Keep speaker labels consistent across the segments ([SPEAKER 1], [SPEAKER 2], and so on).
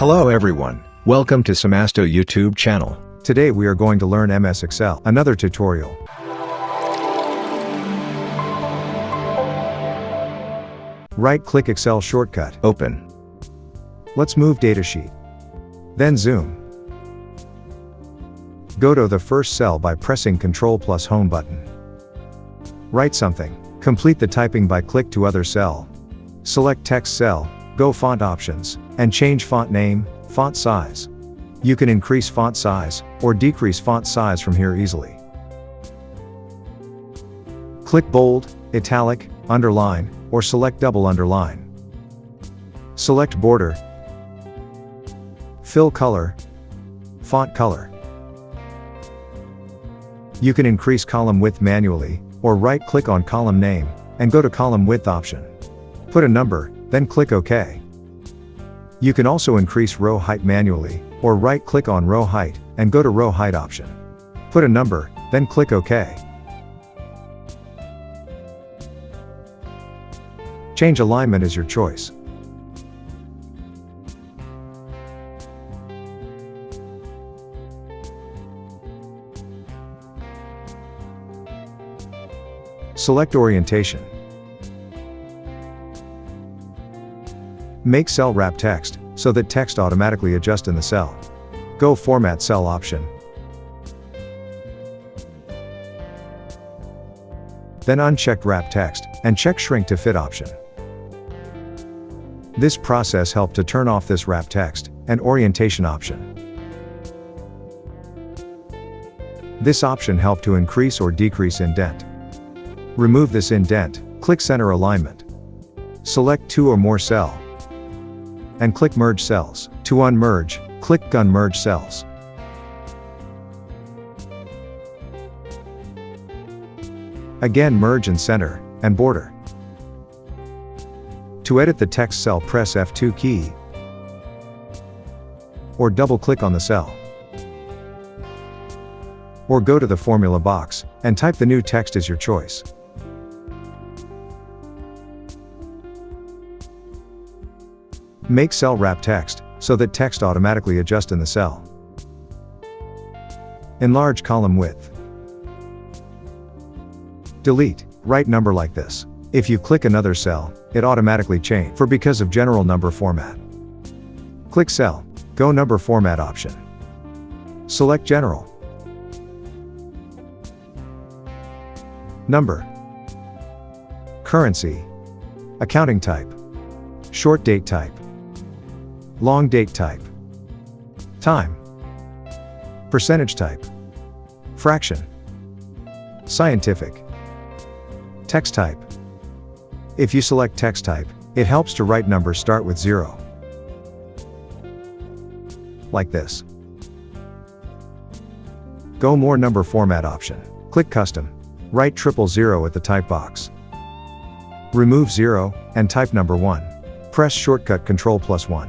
[SPEAKER 1] Hello everyone, welcome to Samasto YouTube channel.
[SPEAKER 2] Today we are going to learn MS Excel, another tutorial. Right-click Excel shortcut,
[SPEAKER 1] Open.
[SPEAKER 2] Let's move datasheet. Then zoom. Go to the first cell by pressing Ctrl plus Home button. Write something. Complete the typing by click to other cell. Select text cell, go font options, and change font name, font size. You can increase font size, or decrease font size from here easily. Click bold, italic, underline, or select double underline. Select border, fill color, font color. You can increase column width manually, or right-click on column name, and go to column width option. Put a number, then click OK. You can also increase row height manually, or right-click on row height, and go to row height option. Put a number, then click OK. Change alignment is your choice. Select orientation. Make cell wrap text, so that text automatically adjusts in the cell. Go Format Cell option. Then uncheck Wrap Text, and check Shrink to Fit option. This process helped to turn off this wrap text, and orientation option. This option helped to increase or decrease indent. Remove this indent, click Center Alignment. Select two or more cell, and click Merge Cells. To unmerge, click Gun Merge Cells. Again merge and center, and border. To edit the text cell, press F2 key, or double-click on the cell. Or go to the formula box, and type the new text as your choice. Make cell wrap text, so that text automatically adjusts in the cell. Enlarge column width. Delete, write number like this. If you click another cell, it automatically changes, for because of general number format. Click cell, go number format option. Select general. Number. Currency. Accounting type. Short date type. Long date type. Time. Percentage type. Fraction. Scientific. Text type. If you select text type, it helps to write numbers start with 0. Like this. Go more number format option. Click custom. Write 000 at the type box. Remove 0, and type number 1. Press shortcut Ctrl plus 1.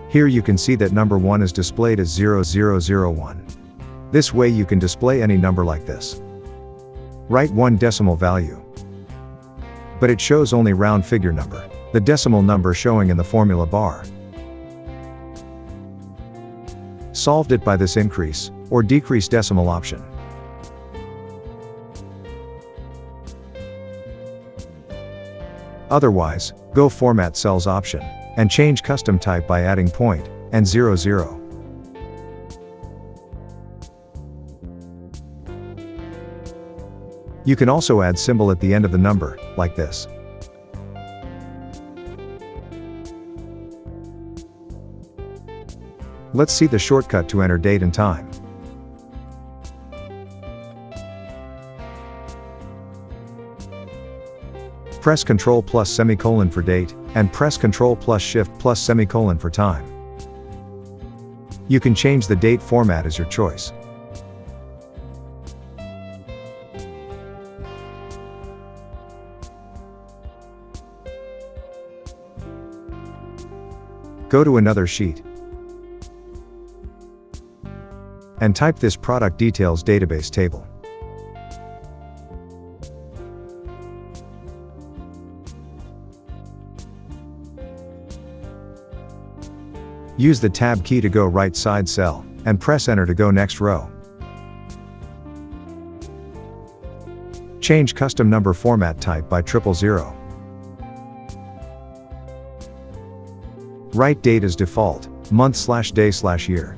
[SPEAKER 2] Here you can see that number 1 is displayed as 0001. This way you can display any number like this. Write one decimal value. But it shows only round figure number, the decimal number showing in the formula bar. Solved it by this increase, or decrease decimal option. Otherwise, go Format Cells option, and change custom type by adding point, and 00. You can also add symbol at the end of the number, like this. Let's see the shortcut to enter date and time. Press Ctrl plus semicolon for date, and press Ctrl plus Shift plus semicolon for time. You can change the date format as your choice. Go to another sheet, and type this product details database table. Use the Tab key to go right side cell, and press Enter to go next row. Change custom number format type by 000. Write date as default, month/day/year.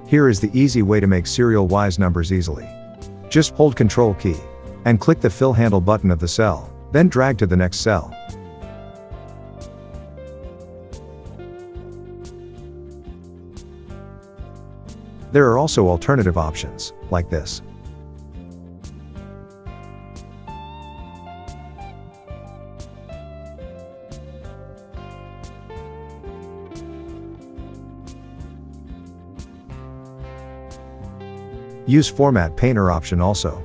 [SPEAKER 2] Here is the easy way to make serial-wise numbers easily. Just hold Ctrl key, and click the fill handle button of the cell, then drag to the next cell. There are also alternative options, like this. Use Format Painter option also.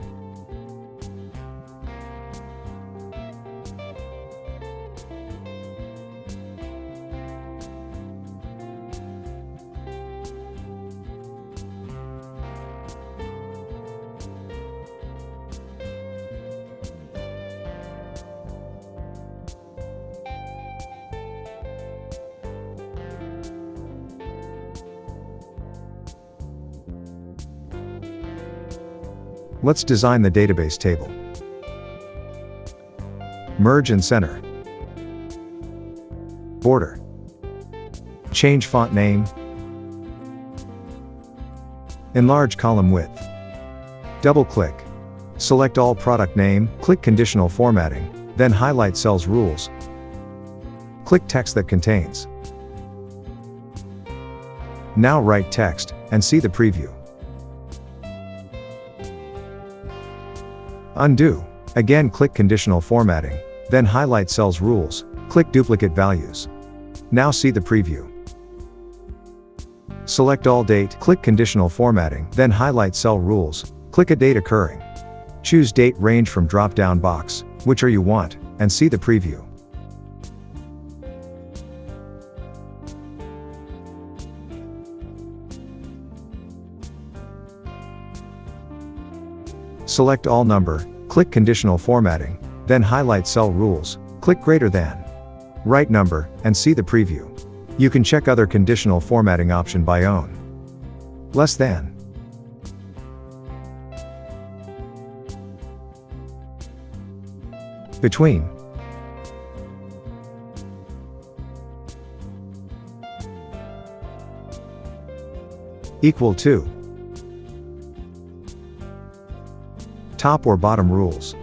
[SPEAKER 2] Let's design the database table. Merge and center. Border. Change font name. Enlarge column width. Double-click. Select all product name, click Conditional Formatting, then highlight cells rules. Click text that contains. Now write text, and see the preview. Undo. Again click Conditional Formatting, then highlight cells rules, click Duplicate Values. Now see the preview. Select all date, click Conditional Formatting, then highlight cell rules, click a date occurring. Choose date range from drop-down box, whichever you want, and see the preview. Select all number, click Conditional Formatting, then highlight cell rules, click greater than. Write number, and see the preview. You can check other conditional formatting option by own. Less than. Between. Equal to. Top or bottom rules.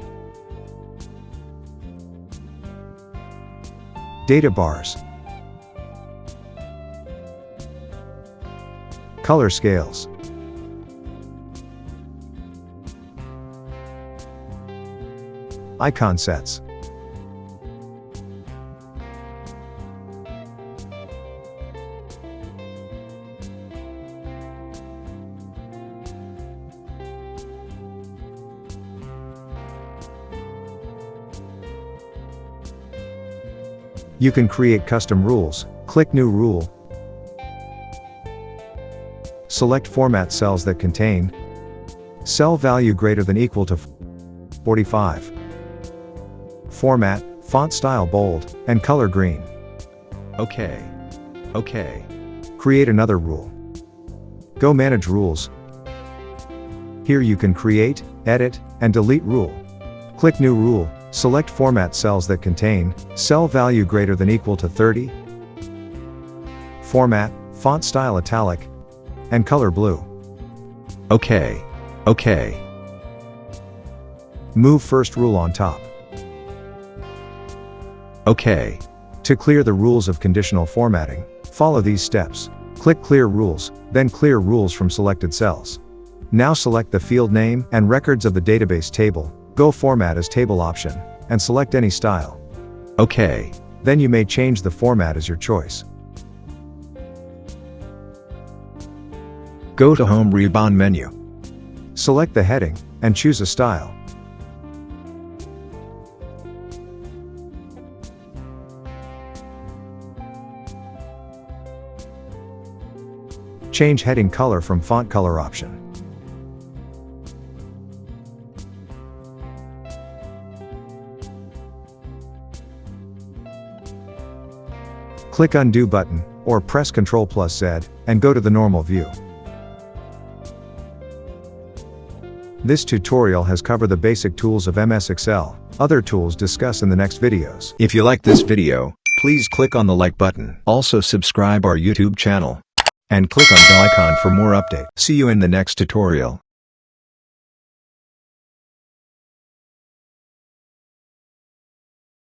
[SPEAKER 2] Data bars. Color scales. Icon sets. You can create custom rules, click New Rule. Select Format cells that contain cell value greater than equal to 45. Format, font style bold, and color green.
[SPEAKER 1] OK.
[SPEAKER 2] Create another rule. Go Manage Rules. Here you can create, edit, and delete rule. Click New Rule. Select Format cells that contain cell value greater than equal to 30. Format, font style italic, and color blue.
[SPEAKER 1] OK.
[SPEAKER 2] Move first rule on top.
[SPEAKER 1] OK.
[SPEAKER 2] To clear the rules of conditional formatting, follow these steps. Click Clear Rules, then clear rules from selected cells. Now select the field name and records of the database table. Go Format as Table option, and select any style.
[SPEAKER 1] OK.
[SPEAKER 2] Then you may change the format as your choice.
[SPEAKER 1] Go to Home Ribbon menu.
[SPEAKER 2] Select the heading, and choose a style. Change heading color from Font Color option. Click Undo button, or press Ctrl+Z, and go to the normal view. This tutorial has covered the basic tools of MS Excel. Other tools discussed in the next videos.
[SPEAKER 1] If you like this video, please click on the like button. Also subscribe our YouTube channel. And click on bell icon for more updates. See you in the next tutorial.